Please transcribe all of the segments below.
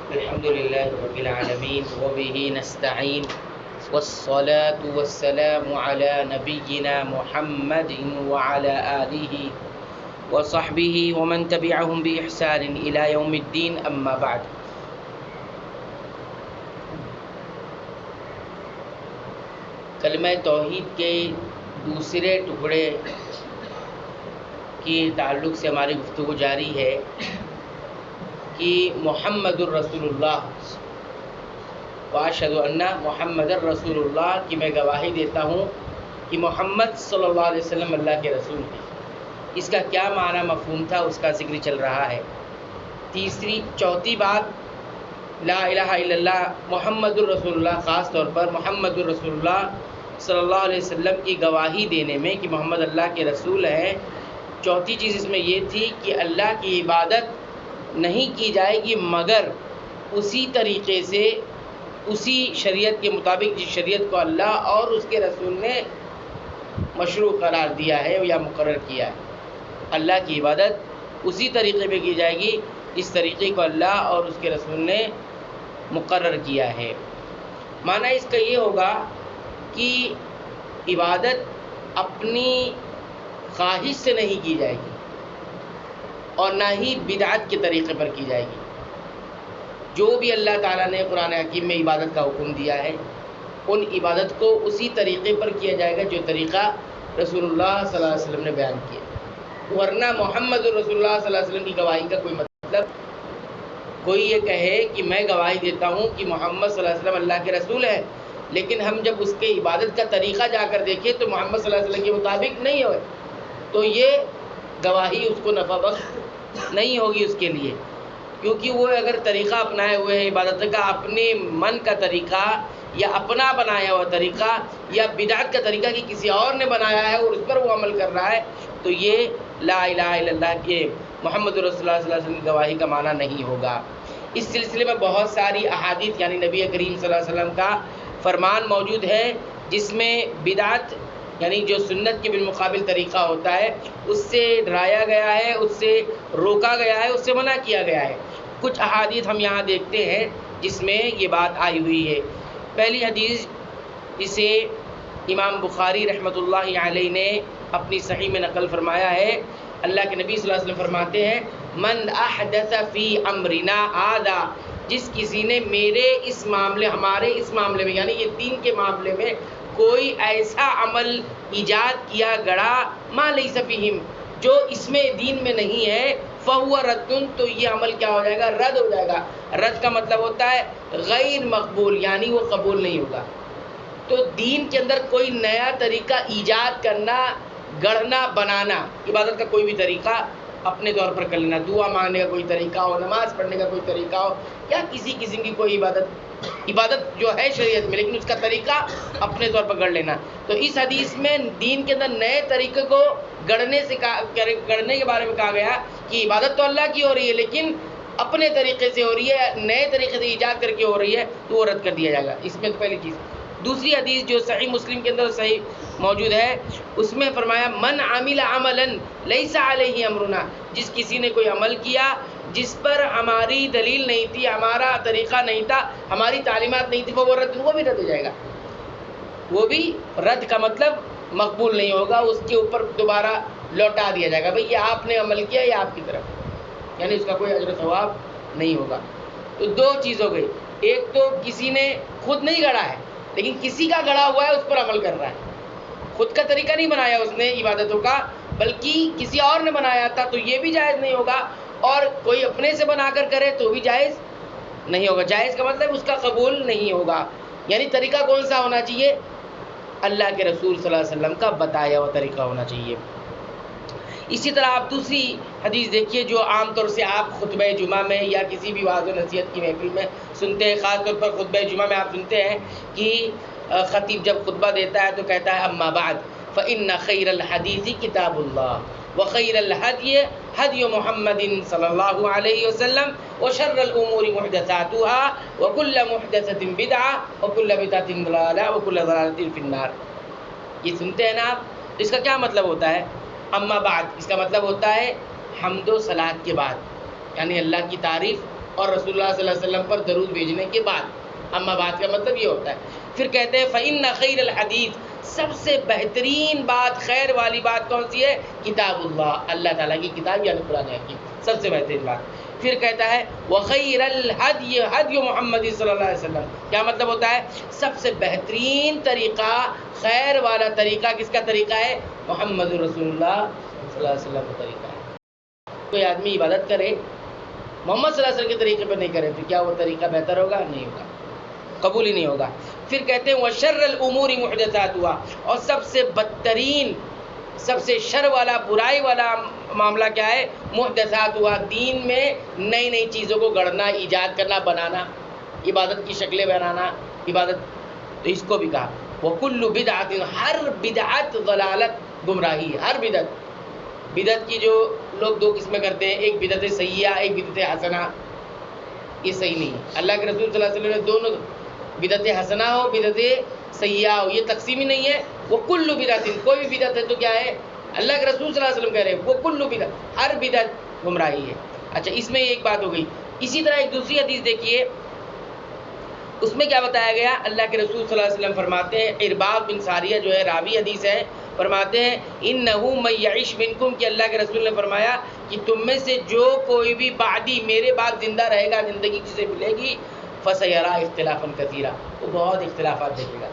الحمد لله رب العالمين وبه نستعين والصلاة والسلام على نبينا محمد وعلى آله وصحبه ومن تبعهم بإحسان إلى يوم الدين أما بعد. کلمہ توحید کے دوسرے ٹکڑے کے تعلق سے ہماری گفتگو جاری ہے کہ محمد الرسول اللہ واشہد ان محمد الرسول اللہ کی میں گواہی دیتا ہوں کہ محمد صلی اللہ علیہ وسلم اللہ کے رسول ہیں. اس کا کیا معنی مفہوم تھا اس کا ذکر چل رہا ہے. چوتھی بات لا الہ الا اللہ محمد الرسول اللہ، خاص طور پر محمد الرسول اللہ صلی اللہ علیہ وسلم کی گواہی دینے میں کہ محمد اللہ کے رسول ہیں. چوتھی چیز اس میں یہ تھی کہ اللہ کی عبادت نہیں کی جائے گی مگر اسی طریقے سے، اسی شریعت کے مطابق جس شریعت کو اللہ اور اس کے رسول نے مشروع قرار دیا ہے یا مقرر کیا ہے. اللہ کی عبادت اسی طریقے پہ کی جائے گی جس طریقے کو اللہ اور اس کے رسول نے مقرر کیا ہے. معنی اس کا یہ ہوگا کہ عبادت اپنی خواہش سے نہیں کی جائے گی اور نہ ہی بدعت کے طریقے پر کی جائے گی. جو بھی اللہ تعالیٰ نے قرآن حکیم میں عبادت کا حکم دیا ہے ان عبادت کو اسی طریقے پر کیا جائے گا جو طریقہ رسول اللہ صلی اللہ علیہ وسلم نے بیان کیا. ورنہ محمد رسول اللہ صلی اللہ علیہ وسلم کی گواہی کا کوئی مطلب، کوئی یہ کہے کہ میں گواہی دیتا ہوں کہ محمد صلی اللہ علیہ وسلم اللہ کے رسول ہیں، لیکن ہم جب اس کے عبادت کا طریقہ جا کر دیکھیں تو محمد صلی اللہ علیہ وسلم کے مطابق نہیں ہوئے، تو یہ گواہی اس کو نفع بخش نہیں ہوگی اس کے لیے. کیونکہ وہ اگر طریقہ اپنائے ہوئے ہیں عبادت کا، اپنے من کا طریقہ یا اپنا بنایا ہوا طریقہ یا بدعت کا طریقہ کہ کسی اور نے بنایا ہے اور اس پر وہ عمل کر رہا ہے، تو یہ لا الہ الا اللہ کے محمد رسول اللہ صلی اللہ علیہ وسلم کی گواہی کا معنی نہیں ہوگا. اس سلسلے میں بہت ساری احادیث یعنی نبی کریم صلی اللہ علیہ وسلم کا فرمان موجود ہے جس میں بدعت یعنی جو سنت کے بالمقابل طریقہ ہوتا ہے اس سے ڈرایا گیا ہے، اس سے روکا گیا ہے، اس سے منع کیا گیا ہے. کچھ احادیث ہم یہاں دیکھتے ہیں جس میں یہ بات آئی ہوئی ہے. پہلی حدیث جسے امام بخاری رحمۃ اللہ علیہ نے اپنی صحیح میں نقل فرمایا ہے، اللہ کے نبی صلی اللہ علیہ وسلم فرماتے ہیں من احدث فی امرنا ھذا، جس کسی نے ہمارے اس معاملے میں یعنی یہ دین کے معاملے میں کوئی ایسا عمل ایجاد کیا گڑا ما لیس فیہم، جو اس میں دین میں نہیں ہے، فہو رد، تو یہ عمل کیا ہو جائے گا؟ رد ہو جائے گا. رد کا مطلب ہوتا ہے غیر مقبول، یعنی وہ قبول نہیں ہوگا. تو دین کے اندر کوئی نیا طریقہ ایجاد کرنا، گڑھنا، بنانا، عبادت کا کوئی بھی طریقہ اپنے طور پر کر لینا، دعا مانگنے کا کوئی طریقہ ہو، نماز پڑھنے کا کوئی طریقہ ہو، یا کسی قسم کی کوئی عبادت جو ہے شریعت میں لیکن اس کا طریقہ اپنے طور پر گڑھ لینا. تو اس حدیث میں دین کے اندر نئے طریقے کو گڑھنے کے بارے میں کہا گیا کہ عبادت تو اللہ کی ہو رہی ہے لیکن اپنے طریقے سے ہو رہی ہے، نئے طریقے سے ایجاد کر کے ہو رہی ہے، تو وہ رد کر دیا جائے گا. اس میں تو پہلی چیز. دوسری حدیث جو صحیح مسلم کے اندر صحیح موجود ہے اس میں فرمایا من عمل عملا لیس علیہ امرنا، جس کسی نے کوئی عمل کیا جس پر ہماری دلیل نہیں تھی، ہمارا طریقہ نہیں تھا، ہماری تعلیمات نہیں تھی، وہ بھی رد ہو جائے گا. وہ بھی رد کا مطلب مقبول نہیں ہوگا، اس کے اوپر دوبارہ لوٹا دیا جائے گا، بھئی یہ آپ نے عمل کیا یہ آپ کی طرف، یعنی اس کا کوئی اجر و ثواب نہیں ہوگا. تو دو چیز ہو گئی، ایک تو کسی نے خود نہیں گڑھا ہے لیکن کسی کا گڑھا ہوا ہے اس پر عمل کر رہا ہے، خود کا طریقہ نہیں بنایا اس نے عبادتوں کا بلکہ کسی اور نے بنایا تھا، تو یہ بھی جائز نہیں ہوگا. اور کوئی اپنے سے بنا کر کرے تو بھی جائز نہیں ہوگا. جائز کا مطلب اس کا قبول نہیں ہوگا. یعنی طریقہ کون سا ہونا چاہیے؟ اللہ کے رسول صلی اللہ علیہ وسلم کا بتایا ہوا طریقہ ہونا چاہیے. اسی طرح آپ دوسری حدیث دیکھیے جو عام طور سے آپ خطبہ جمعہ میں یا کسی بھی وعظ و نصیحت کی محفل میں سنتے ہیں، خاص طور پر خطبہ جمعہ میں آپ سنتے ہیں کہ خطیب جب خطبہ دیتا ہے تو کہتا ہے اما بعد فإن خیر الحدیث کتاب اللہ وخیر الہدی ہدی محمد صلی اللہ علیہ وسلم وشر الامور محدثاتها وکل محدثۃ بدعہ وکل بدعۃ ضلالہ وکل ضلالۃ فی النار. یہ سنتے ہیں نا آپ، اس کا کیا مطلب ہوتا ہے؟ اما بعد اس کا مطلب ہوتا ہے حمد و صلات کے بعد، یعنی اللہ کی تعریف اور رسول اللہ صلی اللہ علیہ وسلم پر درود بھیجنے کے بعد. اما بعد کا مطلب یہ ہوتا ہے. پھر کہتے ہیں فَإِنَّ خَيْرَ الْحَدِيثِ، سب سے بہترین بات، خیر والی بات کون سی ہے؟ کتاب اللہ، اللہ تعالیٰ کی کتاب یعنی قرآن حکیم، سب سے بہترین بات. پھر کہتا ہے وَخَيْرَ الْحَدْيِ هَدْيُ مُحَمَّدٍ صلی اللہ علیہ وسلم. کیا مطلب ہوتا ہے؟ سب سے بہترین طریقہ، خیر والا طریقہ کس کا طریقہ ہے؟ محمد رسول اللہ صلی اللہ علیہ وسلم کا طریقہ ہے. کوئی آدمی عبادت کرے محمد صلی اللہ علیہ وسلم کے طریقے پہ نہیں کرے تو کیا وہ طریقہ بہتر ہوگا؟ نہیں ہوگا، قبول ہی نہیں ہوگا. پھر کہتے ہیں وَشَرَّ الْأُمُورِ مُحْدَثَاتُهَا، اور سب سے بدترین، سب سے شر والا، برائی والا معاملہ کیا ہے؟ محدثاتها، دین میں نئی نئی چیزوں کو گڑھنا، ایجاد کرنا، بنانا، عبادت کی شکلیں بنانا، عبادت. تو اس کو بھی کہا وَكُلُّ بِدْعَةٍ، ہر بدعت ضلالت، گمراہی. ہر بدعت، بدعت کی جو لوگ دو قسمیں کرتے ہیں، ایک بدعت سیئہ، ایک بدعت حسنہ، یہ صحیح نہیں ہے. اللہ کے رسول صلی اللہ علیہ وسلم نے دونوں، بدعت حسنہ ہو، بدعت سیئہ ہو، یہ تقسیم ہی نہیں ہے. وَكُلُّ بِدْعَةٍ، کوئی بھی بدعت ہے تو کیا ہے؟ اللہ کے رسول صلی اللہ علیہ وسلم کہہ رہے ہیں وَكُلُّ بِدْعَةٍ، ہر بدعت گمراہی ہے. اچھا، اس میں ایک بات ہو گئی. اسی طرح ایک دوسری حدیث دیکھیے، اس میں کیا بتایا گیا؟ اللہ کے رسول صلی اللہ علیہ وسلم فرماتے ہیں، ارباض بن ساریہ جو ہے راوی حدیث ہے، فرماتے ہیں اِنَّهُ مَن يَعِشْ مِنْكُمْ، کہ اللہ کے رسول نے فرمایا کہ تم میں سے جو کوئی بھی بعدی، میرے بعد زندہ رہے گا، زندگی جسے ملے گی، فَسَيَرَىٰ اخْتِلَافًا كَثِيرًا، وہ بہت اختلافات دیکھے گا.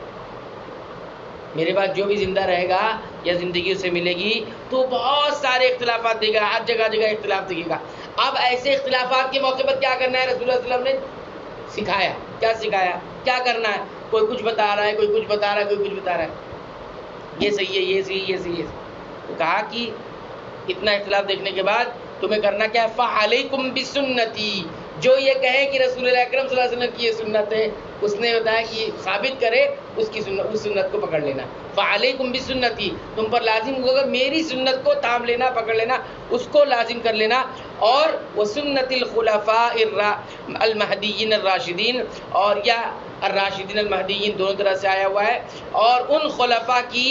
میرے بعد جو بھی زندہ رہے گا یا زندگی اسے ملے گی تو بہت سارے اختلافات دیکھے گا، ہر جگہ جگہ اختلاف دیکھے گا. اب ایسے اختلافات کے موقع پر کیا کرنا ہے؟ رسول اللہ صلی اللہ علیہ وسلم نے سکھایا. کیا سکھایا؟ کیا کرنا ہے؟ کوئی کچھ بتا رہا ہے، کوئی کچھ بتا رہا ہے، کوئی کچھ بتا رہا ہے، یہ صحیح ہے، یہ صحیح، یہ صحیح ہے. تو کہا کہ اتنا اختلاف دیکھنے کے بعد تمہیں کرنا کیا ہے؟ فَعَلَيْكُمْ بِسُنَّتِي، جو یہ کہے کہ رسول اللہ اکرم صلی اللہ علیہ وسلم کی یہ سنت ہے، اس نے بتایا کہ ثابت کرے اس کی سنت، اس سنت کو پکڑ لینا. فَعَلَيْكُمْ بِسُنَّتِي، تم پر لازم ہوگا میری سنت کو تھام لینا، پکڑ لینا، اس کو لازم کر لینا. اور وَسُنَّتِ الْخُلَفَاءِ الْمَهْدِيِّينَ الرَّاشِدِينَ، اور یا الراشدین المہدیین دونوں طرح سے آیا ہوا ہے، اور ان خلفاء کی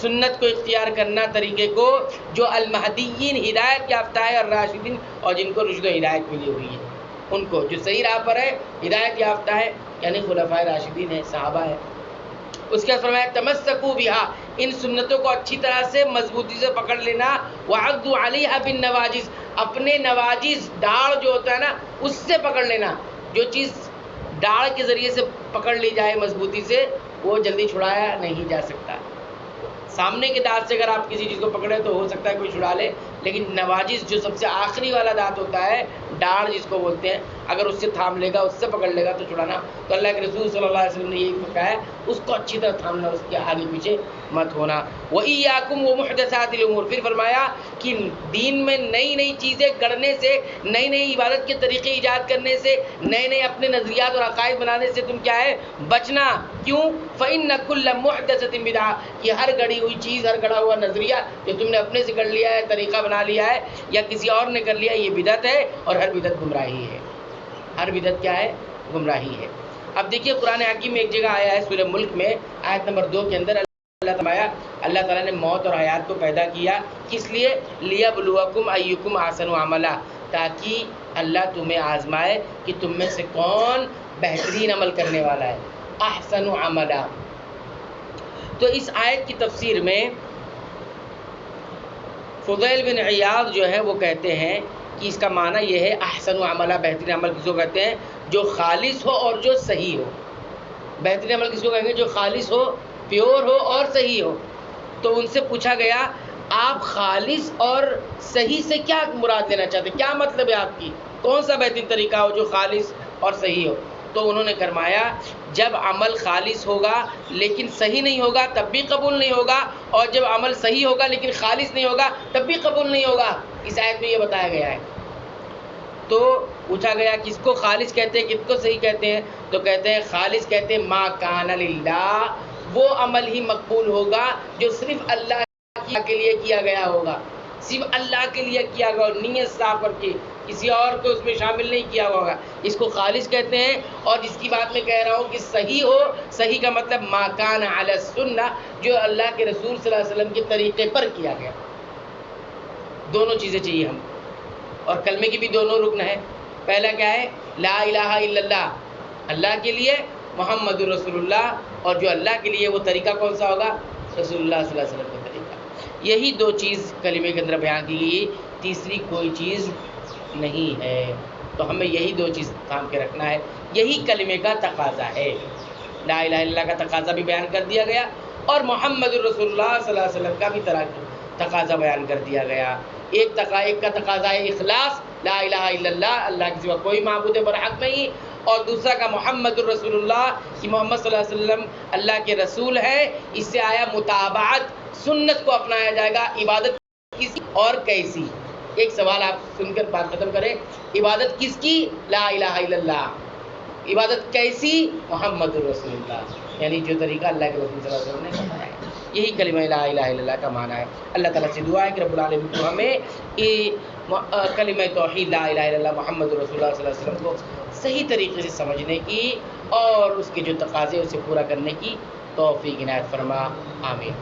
سنت کو اختیار کرنا، طریقے کو، جو المہدیین ہدایت یافتہ ہے، الراشدین اور جن کو رشد و ہدایت ملی ہوئی ہے، ان کو جو صحیح راہ پر ہے، ہدایت یافتہ ہے، یعنی خلفائے راشدین ہیں، صحابہ ہیں. اس کے بعد فرمایا تمسکوا بہا، ان سنتوں کو اچھی طرح سے مضبوطی سے پکڑ لینا. وعضوا علیہا بالنواجذ، اپنے نواجذ، ڈاڑھ جو ہوتا ہے نا، اس سے پکڑ لینا. جو چیز ڈاڑھ کے ذریعے سے پکڑ لی جائے مضبوطی سے، وہ جلدی چھڑایا نہیں جا سکتا. سامنے کے دانت سے اگر آپ کسی چیز کو پکڑے تو ہو سکتا ہے کوئی چھڑا لے، لیکن نواجذ جو سب سے آخری والا دانت ہوتا ہے، ڈاڑھ جس کو بولتے ہیں، اگر اس سے تھام لے گا، اس سے پکڑ لے گا تو چھڑانا. تو اللہ کے رسول صلی اللہ علیہ وسلم نے یہی کہا ہے، اس کو اچھی طرح تھامنا، اس کے آگے پیچھے مت ہونا. وَإِيَّاكُمْ وَمُحْدَثَاتِ الْأُمُورِ، پھر فرمایا کہ دین میں نئی نئی چیزیں گڑھنے سے، نئی نئی عبادت کے طریقے ایجاد کرنے سے، نئے نئے اپنے نظریات اور عقائد بنانے سے تم کیا ہے؟ بچنا. کیوں؟ فَإِنَّ كُلَّ مُحْدَثَةٍ بِدْعَةٍ، یہ ہر گڑھی ہوئی چیز، ہر گڑھا ہوا نظریہ جو تم نے اپنے سے گڑھ لیا ہے، طریقہ بنا لیا ہے، یا کسی اور نے کر لیا ہے، یہ بدعت ہے، اور ہر بدعت گمراہی ہے. ہر بدعت کیا ہے؟ گمراہی ہے. اب دیکھیے قرآن حکیم میں ایک جگہ آیا ہے سورہ ملک میں آیت نمبر 2 کے اندر، اللہ تعالیٰ نے موت اور حیات کو پیدا کیا، کس لیے؟ لِیَبْلُوَکُمْ أَیُّکُمْ أَحْسَنُ عَمَلًا، تاکہ اللہ تمہیں آزمائے کہ تم میں سے کون بہترین عمل کرنے والا ہے. احسن عملا. تو اس آیت کی تفسیر میں فضیل بن عیاض جو ہے وہ کہتے ہیں کہ اس کا معنی یہ ہے، احسن عملا، بہترین عمل کس کو کہتے ہیں؟ جو خالص ہو اور جو صحیح ہو. بہترین عمل کس کو کہیں گے؟ جو خالص ہو، پیور ہو اور صحیح ہو. تو ان سے پوچھا گیا آپ خالص اور صحیح سے کیا مراد لینا چاہتے ہیں؟ کیا مطلب ہے آپ کی؟ کون سا بہترین طریقہ ہو جو خالص اور صحیح ہو؟ تو انہوں نے فرمایا جب عمل خالص ہوگا لیکن صحیح نہیں ہوگا تب بھی قبول نہیں ہوگا، اور جب عمل صحیح ہوگا لیکن خالص نہیں ہوگا تب بھی قبول نہیں ہوگا. اس آیت میں یہ بتایا گیا ہے. تو پوچھا گیا کس کو خالص کہتے ہیں، کس کو صحیح کہتے ہیں؟ تو کہتے ہیں خالص کہتے ہیں ما کان للہ، وہ عمل ہی مقبول ہوگا جو صرف اللہ کے لیے کیا گیا ہوگا، صرف اللہ کے لیے کیا گیا، نیت صاف کر کے، کسی اور کو اس میں شامل نہیں کیا ہوگا، اس کو خالص کہتے ہیں. اور جس کی بات میں کہہ رہا ہوں کہ صحیح ہو، صحیح کا مطلب ما کان علی السنہ، جو اللہ کے رسول صلی اللہ علیہ وسلم کے طریقے پر کیا گیا. دونوں چیزیں چاہیے ہم. اور کلمے کی بھی دونوں رکن ہیں، پہلا کیا ہے؟ لا الہ الا اللہ، اللہ کے لیے، محمد رسول اللہ، اور جو اللہ کے لیے وہ طریقہ کون سا ہوگا؟ رسول اللہ صلی اللہ علیہ وسلم کا طریقہ۔ یہی دو چیز کلمے کے اندر بیان کی گئی، تیسری کوئی چیز نہیں ہے۔ تو ہمیں یہی دو چیز تھام کے رکھنا ہے، یہی کلمے کا تقاضا ہے۔ لا الہ الا اللہ کا تقاضا بھی بیان کر دیا گیا، اور محمد رسول اللہ صلی اللہ علیہ وسلم کا بھی تقاضا بیان کر دیا گیا۔ ایک کا تقاضا ہے اخلاص، لا الہ الا اللہ، اللہ کے سوا کوئی معبود برحق نہیں، اور دوسرا کا محمد الرسول اللہ، کہ محمد صلی اللہ علیہ وسلم اللہ کے رسول ہے۔ اس سے آیا متابعت، سنت کو اپنایا جائے گا۔ عبادت کس کی اور کیسی؟ ایک سوال آپ سن کر بات ختم کریں، عبادت کس کی؟ لا الہ الا اللہ۔ عبادت کیسی؟ محمد الرسول اللہ، یعنی جو طریقہ اللہ کے رسول صلی اللہ علیہ وسلم نے بتایا ہے۔ یہی کلمہ لا الہ الا اللہ کا معنی ہے۔ اللہ تعالیٰ سے دعا ہے کہ رب العالمین کو ہمیں کلمہ توحید لا الہ الا اللہ محمد رسول اللہ صلی اللہ علیہ وسلم کو صحیح طریقے سے سمجھنے کی اور اس کے جو تقاضے اسے پورا کرنے کی توفیق عنایت فرما، آمین۔